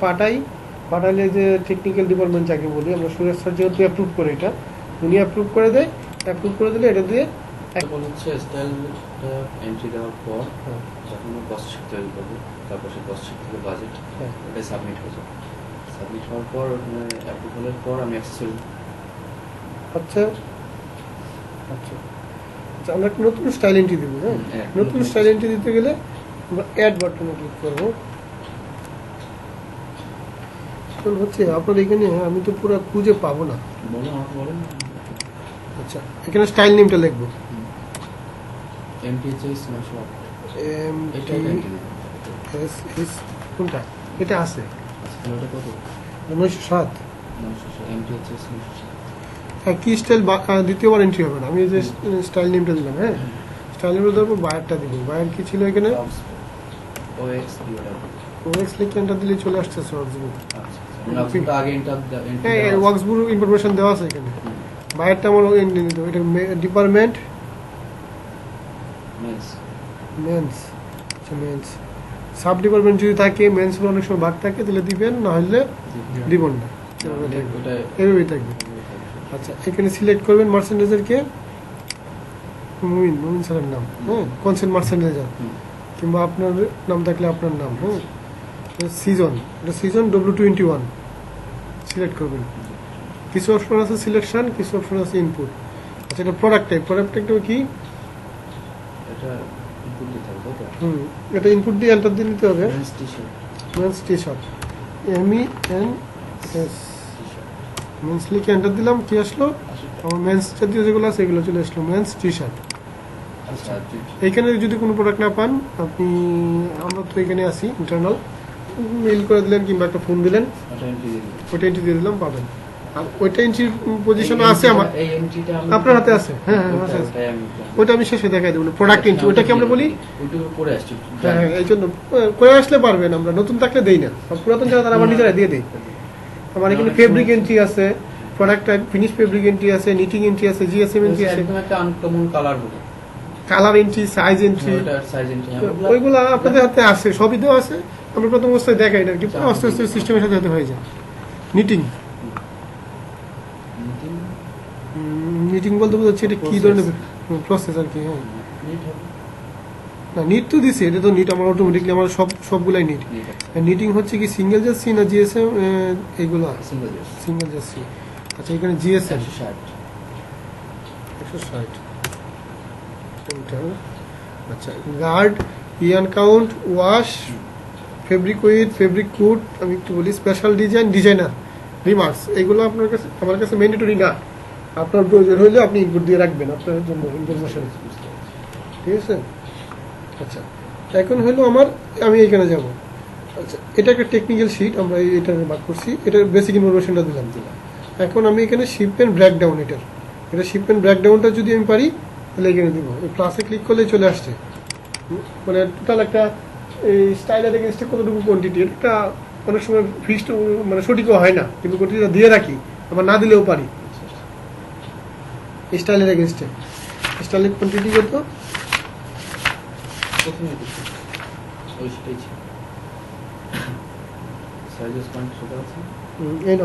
পাঠাই, পাঠালে যে টেকনিক্যাল ডিপার্টমেন্ট যাকে বলি আমরা, সুরেশ স্যার যেহেতু অ্যাপ্রুভ করে এটা, উনি অ্যাপ্রুভ করে দেয়, অ্যাপ্রুভ করে দিলে এটা দিয়ে এখন হচ্ছে স্টাইলটা এন্ট্রি দেওয়ার পর যখন কস্ট শিট তৈরি করবো, তারপর সেই কস্ট শিট থেকে বাজেট ওটা সাবমিট হয়ে যাবে। সাবমিট হওয়ার পর অ্যাপ্রুভালের পর আমি অ্যাক্সেসরি আচ্ছা আচ্ছা আচ্ছা আমরা একটা নতুন স্টাইল এন্ট্রি দিব। হ্যাঁ, নতুন স্টাইল এন্ট্রি দিতে গেলে আমরা অ্যাড বাটনে ক্লিক করবো। হচ্ছে আপনার এখানে আমি তো পুরো খুঁজে পাবো না। বলো, আমাকে বলেন। আচ্ছা, এখানে স্টাইল নেমটা লিখবো এমটিএইচ স্ন্যাপশট। MTSS কোনটা? এটা আছে। আচ্ছা, ওটা কত? 907। 907 এমটিএইচ স্ন্যাপশট। হ্যাঁ, কি স্টাইল দ্বিতীয়বার এন্ট্রি হবে না। আমি যে স্টাইল নেমটা দিলাম, হ্যাঁ, স্টাইল নেমটা দেবো, বায়ারটা দিব। বায়ার কি ছিল এখানে? ওএক্স লিখে এন্টার দিলে চলে আসছে ওয়ার্কসবুক। আচ্ছা, আগে এন্টার হ্যাঁ, ওয়ার্কসবুক ইনফরমেশন দেওয়া আছে এখানে। বায়ারটা আমার এন্ট্রি দিতে হবে। এটা ডিপার্টমেন্ট মেন্স। আচ্ছা, মেন্স সাব ডিপার্টমেন্ট যদি থাকে, মেন্সগুলো অনেক সময় ভাগ থাকে, তাহলে দিবেন, না হলে দিবেন না, এভাবেই থাকবে। আচ্ছা, এখানে সিলেক্ট করবেন মার্চেন্ডাইজার কে, মুমিন স্যারের নাম। হ্যাঁ, কনসেন্ট মার্চেন্ডাইজার, কিংবা আপনার নাম থাকলে আপনার নাম। হ্যাঁ, সিজন, এটা সিজন W21 সিলেক্ট করবেন। কিছু অপশন আছে সিলেকশন, কিছু অপশন আছে ইনপুট। আচ্ছা, এটা প্রোডাক্ট টাইপ। প্রোডাক্ট টাইপটা কি? এটা ইনপুট দিতে হবে তো? এটা ইনপুট দিয়ে এন্টার দিয়ে নিতে হবে। Mens T shirt, MENS mens লিখে এন্টার দিলাম, কি আসলো? আমার মেন্স জাতীয় যেগুলো আছে এগুলো চলে আসলো, মেন্স টি শার্ট। আচ্ছা, এইখানে যদি কোনো প্রোডাক্ট না পান, আপনি, আমরা তো এখানে আছি ইন্টারনাল, মেইল করে দিলেন কিংবা একটা ফোন দিলেন, ওইটা এন্ট্রি দিয়ে দিলাম, পাবেন। আর ওইটা এন্ট্রি পজিশন আছে আমার, আপনার হাতে আছে। হ্যাঁ হ্যাঁ, আছে। ওইটা আমি শেষে দেখাই দেবো। প্রোডাক্ট এন্ট্রি, ওইটাকে আমরা বলি। হ্যাঁ, এই জন্য করে আসলে পারবেন। আমরা নতুন থাকলে দেই না, পুরাতন যারা তারা আমার নিজেরা দিয়ে দেয়। আমার এখানে ফেব্রিক এন্ট্রি আছে, প্রোডাক্ট ফিনিশ ফেব্রিক এন্ট্রি আছে, নিটিং এন্ট্রি আছে, জিএসএম এন্ট্রি আছে, একটা আনকমন কালার হবে, কালার এন্ট্রি, সাইজ এন্ট্রি, ওইগুলো আপনাদের হাতে আছে, সবই দেওয়া আছে। আমরা প্রথম অবস্থায় দেখাই না, কিন্তু আস্তে আস্তে সিস্টেমের সাথে সাথে হয়ে যায়। নিটিং নিটিং বলতে বোঝাচ্ছে এটা কি ধরনের প্রসেস আর কি। হ্যাঁ, না, নিট তো দিছে, এটা তো নিট আমার অটোমেটিকলি, আমার সবগুলাই নিট। নিটিং হচ্ছে কি সিঙ্গেল জার্সি না জিএসএম? এইগুলো সিঙ্গেল জার্সি। আচ্ছা, এখানে জিএসএম 160। আচ্ছা, guard, yarn count, wash, fabric with, fabric cut, আমি একটু বলি, স্পেশাল ডিজাইন, ডিজাইনার, রিমার্কস, এগুলো আপনার কাছে, আমার কাছে ম্যান্ডেটরি না। আপনার প্রয়োজন হলে আপনি ইনপুট দিয়ে রাখবেন আপনার জন্য ইনফরমেশন, ঠিক আছে? আচ্ছা, এখন হলো আমার, আমি এখানে যাব। আচ্ছা, এটা একটা টেকনিক্যাল শিট, আমরা এটা ভাগ করছি, এটার বেসিক ইনফরমেশনটা দিলাম। এখন আমি এখানে শিপমেন্ট ব্রেকডাউন, এটা শিপমেন্ট ব্রেকডাউনটা যদি আমি পারি তাহলে এখানে দিব। এই প্লাসে ক্লিক করলে চলে আসছে, মানে টোটাল একটা এই স্টাইলের এগেনস্টে কতটুকু কোয়ান্টিটি, এটা অনেক সময় ফিক্সড মানে সঠিকও হয় না, কিন্তু কোয়ান্টিটিটা দিয়ে রাখি, আবার না দিলেও পারি। স্টাইলের এগেনস্টে স্টাইলের কোয়ান্টিটি কত?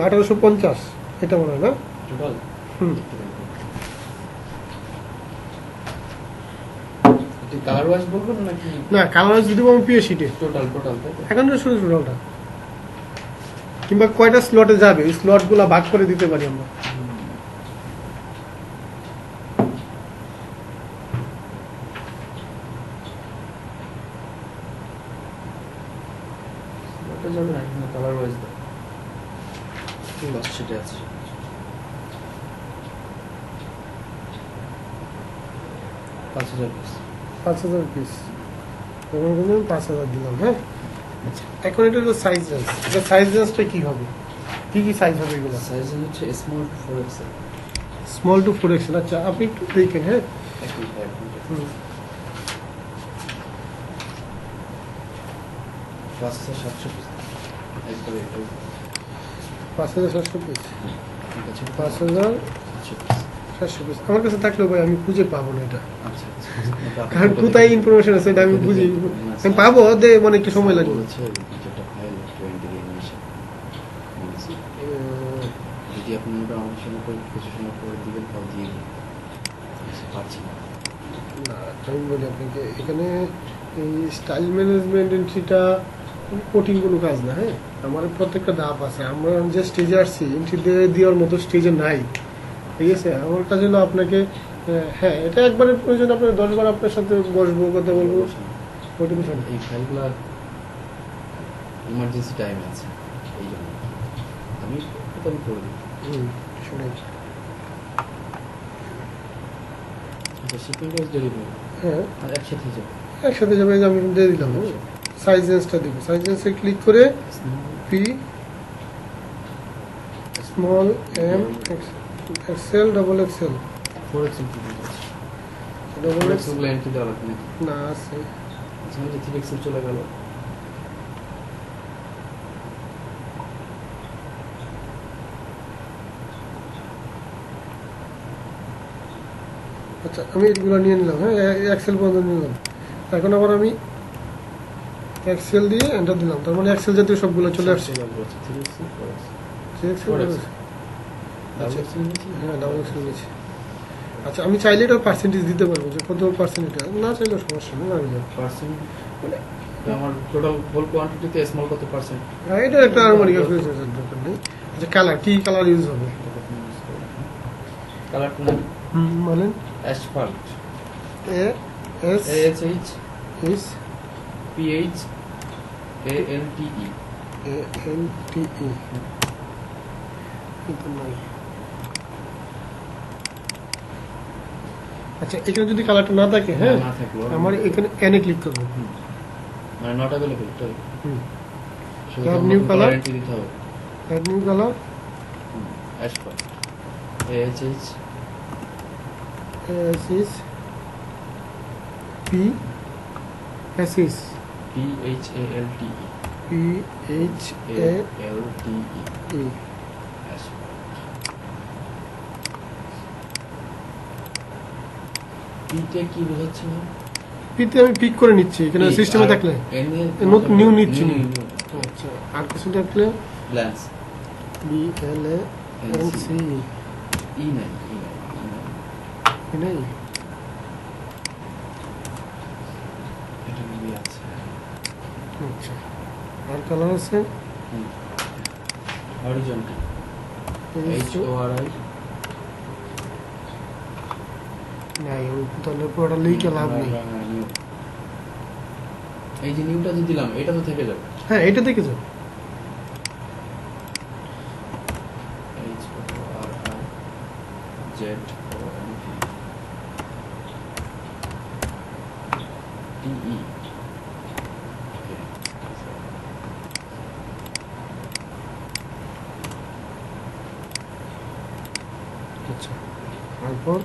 1850, এটা মনে হয় না? না, কালার ওয়াইজ দিব আমি পিএ শিটে টোটাল এখন শুধু টোটালটা, কিংবা কয়টা স্লটে যাবে ওই স্লটগুলো ভাগ করে দিতে পারি আমরা। কালার ওয়াইজ সেটা আছে 5000 পিস। 5000 পিস, 5000 দিলাম। হ্যাঁ, এখন এটা হলো সাইজ রেঞ্জ। এটা সাইজ রেঞ্জটা কি হবে, কি কি সাইজ হবে এগুলো? সাইজ হচ্ছে small to 4XL। Small to 4XL। আচ্ছা, আপনি একটু দেখেন। হ্যাঁ, 5700 পিস। 5700 পিস, 5700 পিস আমার কাছে থাকলেও ভাই আমি খুঁজে পাবো না এটা। কারণ কোথায় ইনফরমেশন আছে এটা আমি বুঝি, আমি পাবো, মানে একটু সময় লাগবে। দিচ্ছি। যদি আপনি ওটা আমার সঙ্গে করে কিছু সময় করে দিবেন তাও দিয়ে দিন, পারছি না। না আমি বলি আপনাকে এখানে এই স্টাইল ম্যানেজমেন্ট এন্ট্রিটা কঠিন কোনো কাজ না। হ্যাঁ, আমার প্রত্যেকটা ধাপ আছে। আমরা যে স্টেজে আসছি এন্ট্রি দেওয়ার মতো স্টেজে নাই, ঠিক আছে। আমার কাছে হলো আপনাকে হ্যাঁ, এটা একবারের প্রয়োজন, আপনার 10 বার আপনার সাথে বসবো, কথা বলবো, ওইটা বিষয় না। এই ফাইলগুলো ইমার্জেন্সি টাইম আছে, এই জন্য আমি এটা আমি করে দিই। শোনাই। আচ্ছা, শিপিং প্রাইস ডেলিভারি হ্যাঁ, আর একসাথে যাবে। একসাথে যাবে, যে আমি দিয়ে দিলাম। সাইজ রেঞ্জটা দিব, সাইজ রেঞ্জে ক্লিক করে P small M XL double XL 4x কি দিয়েছে? ডবল 4x এক্সেল গুলো এন্ট্রি দেওয়া লাগবে নাকি? না আছে। আচ্ছা, আমি যে 3x চলে গেল। আচ্ছা, আমি এগুলো নিয়ে নিলাম। হ্যাঁ, এক্সেল পর্যন্ত নিলাম। এখন আবার আমি এক্সেল দিয়ে এন্টার দিলাম, তার মানে এক্সেল জাতীয় সবগুলো চলে আসছে। 3x 4x XL double XL নিয়েছি। হ্যাঁ, ডাবল এক্সেল নিয়েছি। আচ্ছা, আমি চাইলে এটা পার্সেন্টেজ দিতে পারবো যে কত পার্সেন্ট, এটা না চাইলেও সমস্যা নেই। আমি জানি। পার্সেন্ট আমার টোটাল হোল কোয়ান্টিটিতে স্মল কত পার্সেন্ট? হ্যাঁ, এটা একটা আমার দরকার নেই। আচ্ছা, কালার কি কালার ইউজ হবে? কালারটা নাম মানে Asphalt, A S ASH S PH ALTE। এল টি ই কিন্তু নাই। আচ্ছা, এখানে যদি কালারটা না থাকে, হ্যাঁ, না থাকলো আমার এখানে এনে ক্লিক করবো। মানে নট অ্যাভেলেবল, তাই শুধু Add new color? এন্ট্রি দিতে হবে। Add new colour, asphalt AHH S S P S S PHALTE P H A ALTE E. পিতে কি বোঝাচ্ছে না? পিতে আমি পিক করে নিচ্ছি, এখানে সিস্টেমে থাকলে নিউ নিচ্ছি। আচ্ছা, আর কিছু থাকলে blanks B L A N C E নাই, নেই। এটা নিয়ে আছে। আচ্ছা, আর কালার আছে হরিজন্টাল HORI নাই, ওই তাহলে পুরোটা লিখে লাভ নেই। এই যে নিউটা যে দিলাম এটা তো থেকে যাবে। হ্যাঁ, এটা দেখে যাও। HORIZONTE আচ্ছা, তারপর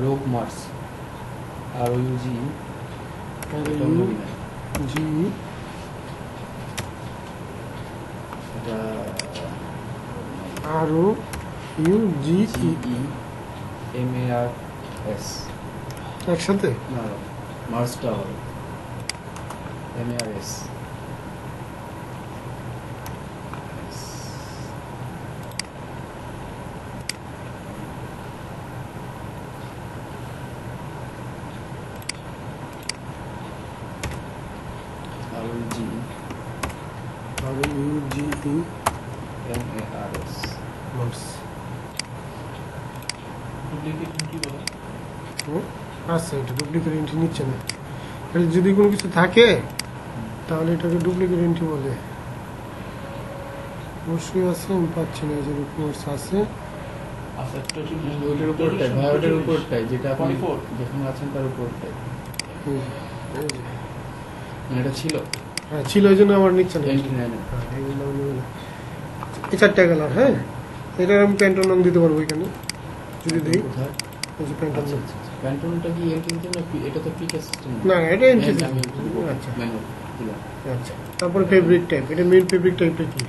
রোগ মার্স ROUG এটা ইউ মুভি না, জি এটা আর ও ইউ জি ই GEMARS একসাথে। না, মার্সটা হবে MARS। ROG আর U G E MARS Mars. Duplicate কি বলে? আচ্ছা, এটা ডুপ্লিকেট এন্ট্রি নিচ্ছে না। এটা যদি কোনো কিছু থাকে তাহলে এটাকে ডুপ্লিকেট এন্ট্রি বলে। অবশ্যই আছে, আমি পাচ্ছি না। এই যে ডকুমেন্টস আছে, ওটার উপরটাই ভাই, ওটার উপরটাই যেটা আপনি যেখানে আছেন তার উপরটাই। এই যে। মানে এটা ছিল হ্যাঁ, ছিল, ওই জন্য আমার নিচ্ছে না। এন্ট্রি নেয় না। হ্যাঁ, এই জন্য আমি নেবো না। এই 4টা কালার। হ্যাঁ, এটা আমি প্যান্টন রং দিতে পারবো এখানে যদি দিই। কোথায়? এই যে প্যান্টন আচ্ছা রং। আচ্ছা, প্যান্টনটা কি এন্ট্রি দিতে না? এটা তো পিক সিস্টেম না, এটা এন্ট্রি। আমি আচ্ছা ম্যানুয়াল দিলাম। আচ্ছা, তারপরে ফেব্রিক টাইপ, এটা মেইন ফেব্রিক টাইপটা কি?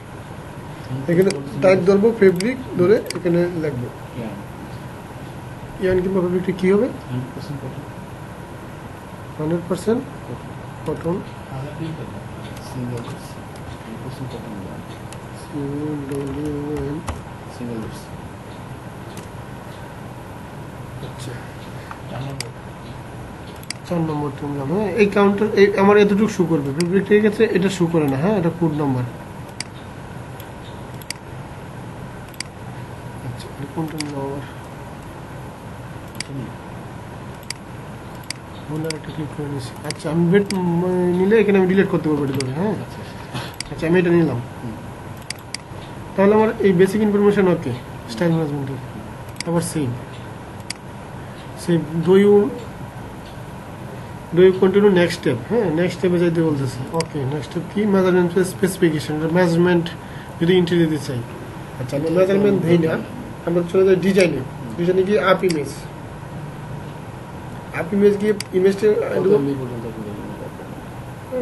এখানে টাইপ ধরবো, ফেব্রিক ধরে এখানে লিখবো ইয়ান কিংবা ফেব্রিকটা কি হবে? 100% cotton 100% cotton. Single COWN single lips. আচ্ছা 4 নম্বর তুললাম। হ্যাঁ, এই কাউন্টার এই আমার এতটুকু শো করবে, ফেব্রিকের ক্ষেত্রে এটা শো করে না। হ্যাঁ, এটা কোড নাম্বার। আচ্ছা এটা কোনটা নিলাম আবার, ভুল একটা ক্লিক করে নিয়েছি। আচ্ছা আমি বেড নিলে এখানে আমি ডিলিট করতে পারবো এটা ধরে। হ্যাঁ আচ্ছা আচ্ছা আমি এটা নিলাম। তাহলে আমার এই বেসিক ইনফরমেশন ওকে স্টাইল ম্যানেজমেন্টের। আবার same do you continue next step. হ্যাঁ নেক্সট স্টেপে যাইতে বলতেছে। ওকে নেক্সট স্টেপ কি, মেজারমেন্ট স্পেসিফিকেশন, মেজারমেন্ট যদি এন্ট্রি দিতে চাই। আচ্ছা আমি মেজারমেন্ট দিই না, আমরা চলে যাই ডিজাইনে। ডিজাইনে গিয়ে আপ ইমেজ গিয়ে ইমেজটা কত MB পর্যন্ত আপনি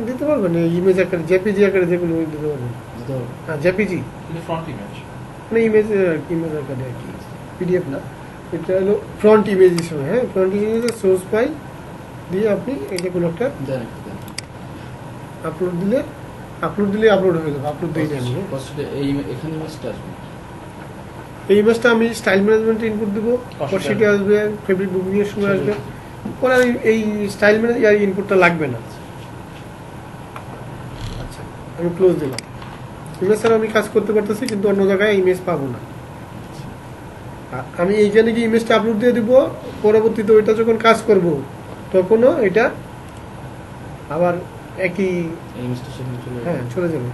দিতে পারবেন। ইমেজ আকারে জেপিজি আকারে যেগুলো দিতে পারবেন। দিতে হবে? হ্যাঁ জেপিজি ফ্রন্ট ইমেজ মানে ইমেজ ইমেজ আকারে আর কি, পিডিএফ না, এটা হলো ফ্রন্ট ইমেজ হিসেবে। হ্যাঁ ফ্রন্ট ইমেজে সোর্স ফাইল দিয়ে আপনি এটা কোনো একটা দেন একটু দেন। আপলোড দিলে আপলোড হয়ে যাবে। আপলোড দিই না আমি। হ্যাঁ। কষ্টে এই এখানে ইমেজটা আসবে। এই ইমেজটা আমি স্টাইল ম্যানেজমেন্টে ইনপুট দেবো, কস্টিতে আসবে, ফেব্রিক বুকিং এর সময় আসবে। পরে আমি এই স্টাইল ম্যানেজ ইনপুটটা লাগবে না। আচ্ছা আমি ক্লোজ দিলাম। ইমেজ ছাড়া আমি কাজ করতে পারতেছি, কিন্তু অন্য জায়গায় ইমেজ পাবো না। আমি এইখানে গিয়ে ইমেজটা আপলোড দিয়ে দিব, পরবর্তীতে ওইটা যখন কাজ করব তখনও এটা আবার একই এই ইমেজটা সেখানে চলে যাবে। হ্যাঁ চলে যাবে।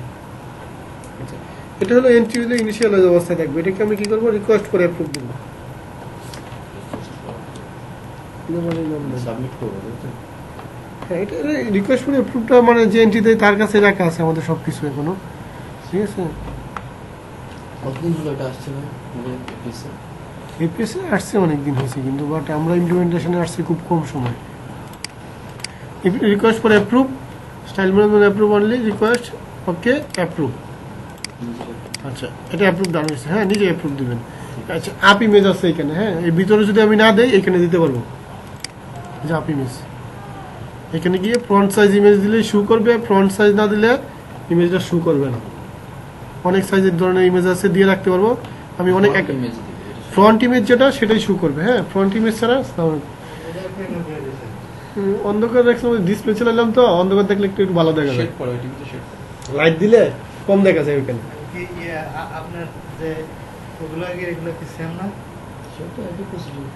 আচ্ছা এটা হলো এন্ট্রি হলে ইনিশিয়াল অবস্থায় থাকবে। এটাকে আমি কি করবো, রিকোয়েস্ট করে অ্যাপ্রুভ দেবো। সাবমিট করবো তাই তো? হ্যাঁ এটা রিকোয়েস্ট করে অ্যাপ্রুভটা মানে যে এন্ট্রি দেয় তার কাছে রাখা আছে আমাদের সব কিছু এখনো। ঠিক আছে, কতদিন হলো এটা আসছে না আমাদের অফিসে? এপিএসে আসছে অনেকদিন হয়েছে, কিন্তু বাট আমরা ইমপ্লিমেন্টেশনে আসছি খুব কম সময়। Request for approve, style management approve only, request okay approve. আচ্ছা এটা অ্যাপ্রুভ ডান হয়েছে। হ্যাঁ নিজে অ্যাপ্রুভ দিবেন। আচ্ছা আপ ইমেজ আছে এখানে। হ্যাঁ এর ভিতরে যদি আমি না দেই এখানে দিতে পারবো যে আপ ইমেজ। এখানে গিয়ে ফ্রন্ট সাইজ ইমেজ দিলে শু করবে, ফ্রন্ট সাইজ না দিলে ইমেজটা শু করবে না। অনেক সাইজের ধরনের ইমেজ আছে, দিয়ে রাখতে পারবো আমি অনেক। ইমেজ দিবে ফ্রন্ট ইমেজ যেটা সেটাই শু করবে। হ্যাঁ ফ্রন্ট ইমেজ ছাড়া অন্ধকার রাখছিলাম, ডিসপ্লে চালালাম তো, অন্ধকার দেখলে একটু একটু ভালো দেখা যায়। শেড পড়ে টিভিতে শেড লাইট দিলে কম দেখা যায় ওইখানে। কি আপনার যে ওগুলো আগে এগুলো কি সেম না? সেটা একই প্রসিডিউর।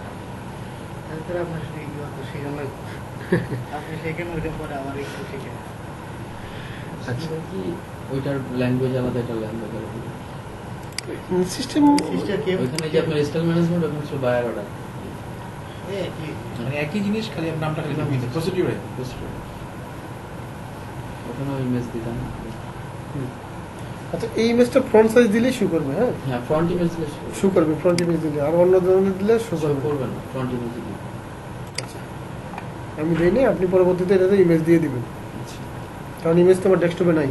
তারপরে আপনার সাথে কি অত শেখানো আপনি শেখেন ওইটা পরে আমার একটু শেখেন। আচ্ছা কি ওইটার ল্যাঙ্গুয়েজ আলাদা, এটার ল্যাঙ্গুয়েজ আলাদা। সিস্টেম সিস্টার কি ওইখানে যে আপনার স্টাইল ম্যানেজমেন্ট, ওখানে ছিল বায়ার অর্ডার। কি মানে একই জিনিস, খালি আপনার নামটা খালি ভিন্ন প্রসিডিউরে। ওখানে ইমেজ দিলাম। আচ্ছা এই ইমেজটা ফ্রন্ট সাইজ দিলেই শু করবে। হ্যাঁ হ্যাঁ ফ্রন্ট ইমেজ দিলে শু করবে ফ্রন্ট ইমেজ দিলে, আর অন্য ধরনের দিলে শু শো করবে। করবে না, ফ্রন্ট ইমেজ দিলে। আচ্ছা আমি দিই না, আপনি পরবর্তীতে এটাতে ইমেজ দিয়ে দিবেন, আচ্ছা কারণ ইমেজ তো আমার ডেস্কটপে নাই।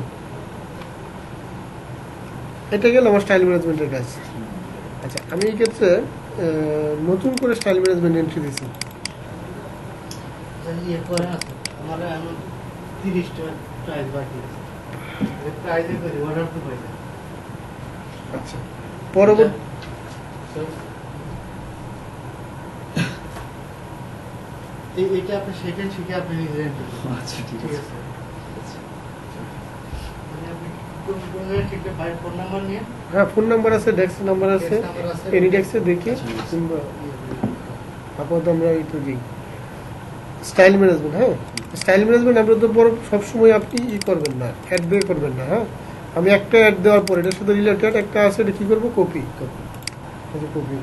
এটা গেল আমার স্টাইল ম্যানেজমেন্টের কাজ। আচ্ছা আমি এই ক্ষেত্রে নতুন করে স্টাইল ম্যানেজমেন্ট এন্ট্রি দিয়েছি। ইয়ে করে আছে আমার এমন 30টা প্রাইস বাকি আছে। প্রাইজে করি অর্ডার তো পাই না। আচ্ছা পরবর্তী এইটা আপনি শেখেন, শিখে আপনি নিজে এন্ট্রি করুন। আচ্ছা ঠিক ঠিক আছে। আছে মানে আপনি কোন ঠিকঠাক বাইর ফোন নাম্বার নিয়ে হ্যাঁ ফোন নাম্বার আছে, ডেস্ক নাম্বার আছে, Desk number আছে। এনি ডেস্কে দেখি আচ্ছা, কিংবা আপাতত আমরা একটু দিই স্টাইল ম্যানেজমেন্ট। হ্যাঁ স্টাইল ম্যানেজমেন্ট আমরা তো বড় সবসময় আপনি করবেন না, অ্যাড দিয়ে করবেন না। হ্যাঁ আমি একটা অ্যাড দেওয়ার পর এটার সাথে রিলেটেড একটা আছে, এটা কি করবো, কপি। কপি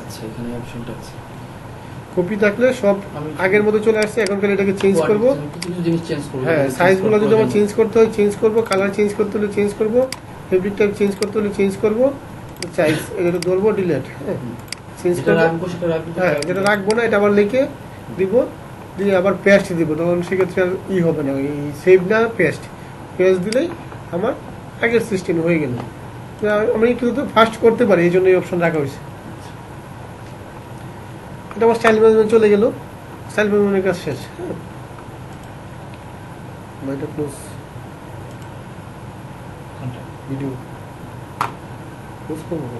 আচ্ছা এখানে অপশনটা আছে। কপি থাকলে সব আগের মতো চলে আসছে। এখন খালি এটাকে চেঞ্জ করবো। কিছু কিছু জিনিস চেঞ্জ করবো। হ্যাঁ সাইজগুলো যদি আমার চেঞ্জ করতে হয় চেঞ্জ করবো, কালার চেঞ্জ করতে হলে চেঞ্জ করবো, ফেব্রিক টাইপ চেঞ্জ করতে হলে চেঞ্জ করবো, সাইজ এটা ধরবো, ডিলেট। হ্যাঁ চেঞ্জ যেটা করবো। রাখবো সেটা রাখবো। হ্যাঁ যেটা রাখবো না এটা আবার লিখে দিব, দিয়ে আবার পেস্ট দিব। তখন সেক্ষেত্রে আর হবে না, এই সেভ না পেস্ট দিলেই আমার আগের সিস্টেম হয়ে গেল। আমি একটু তো ফাস্ট করতে পারি, এই জন্য এই অপশন রাখা হয়েছে। এটা আমার স্টাইল ম্যানেজমেন্ট চলে গেল। স্টাইল ম্যানেজমেন্টের কাজ শেষ। হ্যাঁ, এটা ক্লোজ। কন্ট্যাক্ট ভিডিও পোস্ট করবো